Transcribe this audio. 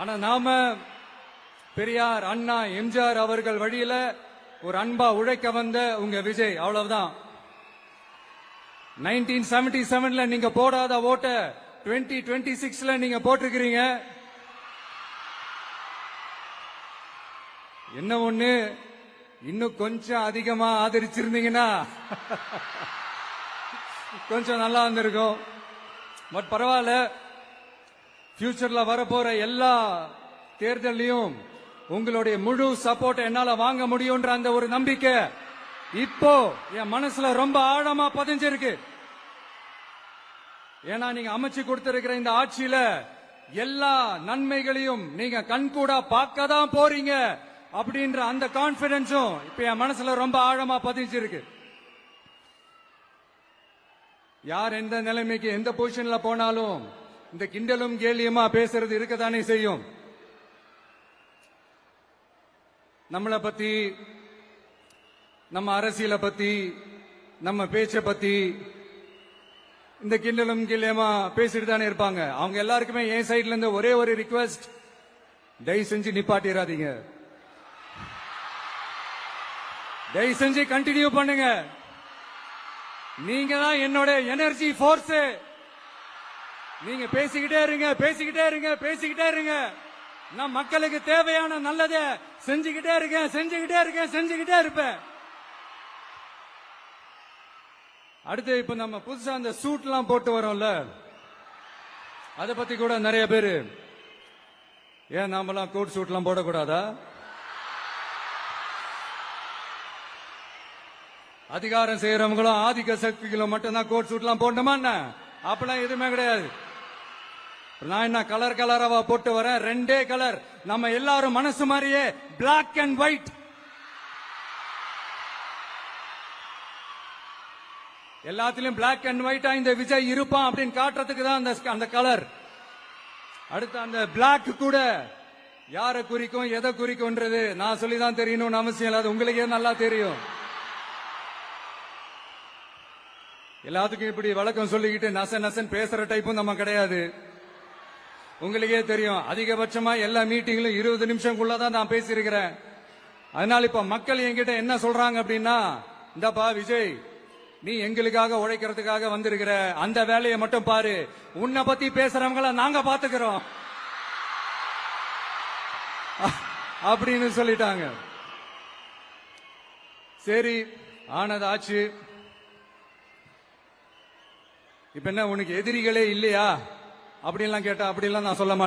ஆனா நாம பெரியார், அண்ணா, எம்ஜிஆர் அவர்கள் வழியில ஒரு அன்பா உழைக்க வந்த உங்க விஜய், அவ்வளவுதான். 1977ல நீங்க போடாத ஓட்ட 2026ல நீங்க போட்டிருக்கிறீங்க. என்ன ஒண்ணு, இன்னும் கொஞ்சம் அதிகமா ஆதரிச்சிருந்தீங்கன்னா கொஞ்சம் நல்லா இருந்திருக்கும். பட் பரவாயில்ல, ஃபியூச்சர்ல வரப்போற எல்லா தேர்தலையும் உங்களுடைய முழு சப்போர்ட் என்னால வாங்க முடியும்ன்ற அந்த ஒரு நம்பிக்கை இப்போ என் மனசுல ரொம்ப ஆழமா பதிஞ்சிருக்கு. ஏன்னா நீங்க அமைச்சு கொடுத்திருக்கிற இந்த ஆட்சியில எல்லா நன்மைகளையும் நீங்க கண்கூடா பார்க்க தான் போறீங்க அப்படின்ற அந்த கான்பிடன்ஸும் இப்ப என் மனசுல ரொம்ப ஆழமா பதிஞ்சிருக்கு. யார் எந்த நிலைமைக்கு எந்த பொசிஷன்ல போனாலும் இந்த கிண்டலும் கேலியுமா பேசுறது இருக்கத்தானே செய்யும். நம்மளை பத்தி, நம்ம அரசியலை பத்தி, நம்ம பேச்சை பத்தி இந்த கிண்டலும் கேலியுமா பேசிட்டு தானே இருப்பாங்க. அவங்க எல்லாருக்குமே என் சைட்ல இருந்து ஒரே ஒரு ரிக்வெஸ்ட், தயவு செஞ்சு நிப்பாட்டிடாதீங்க. தயவு செஞ்சு கண்டினியூ பண்ணுங்க. நீங்க தான் என்னோட எனர்ஜி ஃபோர்ஸ். நீங்க பேசிக்கிட்டே இருங்க, பேசிக்கிட்டே இருங்க, பேசிக்கிட்டே இருங்க. நான் மக்களுக்கு தேவையான நல்லதை செஞ்சுக்கிட்டே இருக்கேன், செஞ்சுக்கிட்டே இருக்கேன், செஞ்சுக்கிட்டே இருப்பேன். அடுத்து இப்ப நம்ம புதுசா அந்த சூட் எல்லாம் போட்டு வரோம்ல, அத பத்தி கூட நிறைய பேரு, ஏன் நாமெல்லாம் கோட் சூட் எல்லாம் போடக்கூடாதா? அதிகாரம் செய்யறவங்களும் ஆதிக்க சக்திகளும் மட்டும்தான் கோட் சூட் எல்லாம் போடணுமா? அப்பெல்லாம் எதுவுமே கிடையாது. நான் என்ன கலர் கலராவா போட்டு வரேன்? ரெண்டே கலர், நம்ம எல்லாரும் மனசு மாதிரியே பிளாக் அண்ட் ஒயிட். எல்லாத்திலும் பிளாக் அண்ட் ஒயிட்டா இந்த விஜய் இருப்பான் அப்படின்னு காட்டுறதுக்கு தான் அந்த கலர். அடுத்து அந்த பிளாக் கூட யாரை குறிக்கும், எதை குறிக்கும்ன்றது நான் சொல்லிதான் தெரியணும்னு அவசியம் இல்லாத உங்களுக்கே நல்லா தெரியும். எல்லாத்துக்கும் இப்படி வழக்கம் சொல்லிக்கிட்டு நச நசன் பேசுற டைப்பும் நம்ம கிடையாது. உங்களுக்கே தெரியும், அதிகபட்சமா எல்லா மீட்டிங்லும் 20 நிமிஷம்குள்ளதான் நான் பேசியிருக்கிறேன். அதனால இப்ப மக்கள் என்கிட்ட என்ன சொல்றாங்க அப்படின்னா, இந்தப்பா விஜய், நீ எங்களுக்காக உழைக்கிறதுக்காக வந்திருக்கிற, அந்த வேலையை மட்டும் பாரு, உன்னை பத்தி பேசுறவங்கள நாங்க பாத்துக்கிறோம் அப்படின்னு சொல்லிட்டாங்க. சரி, ஆனது ஆச்சு. இப்ப என்ன, உனக்கு எதிரிகளே இல்லையா அப்படின்லாம் கேட்டா அப்படிலாம் நான் சொல்ல மாட்டேன்.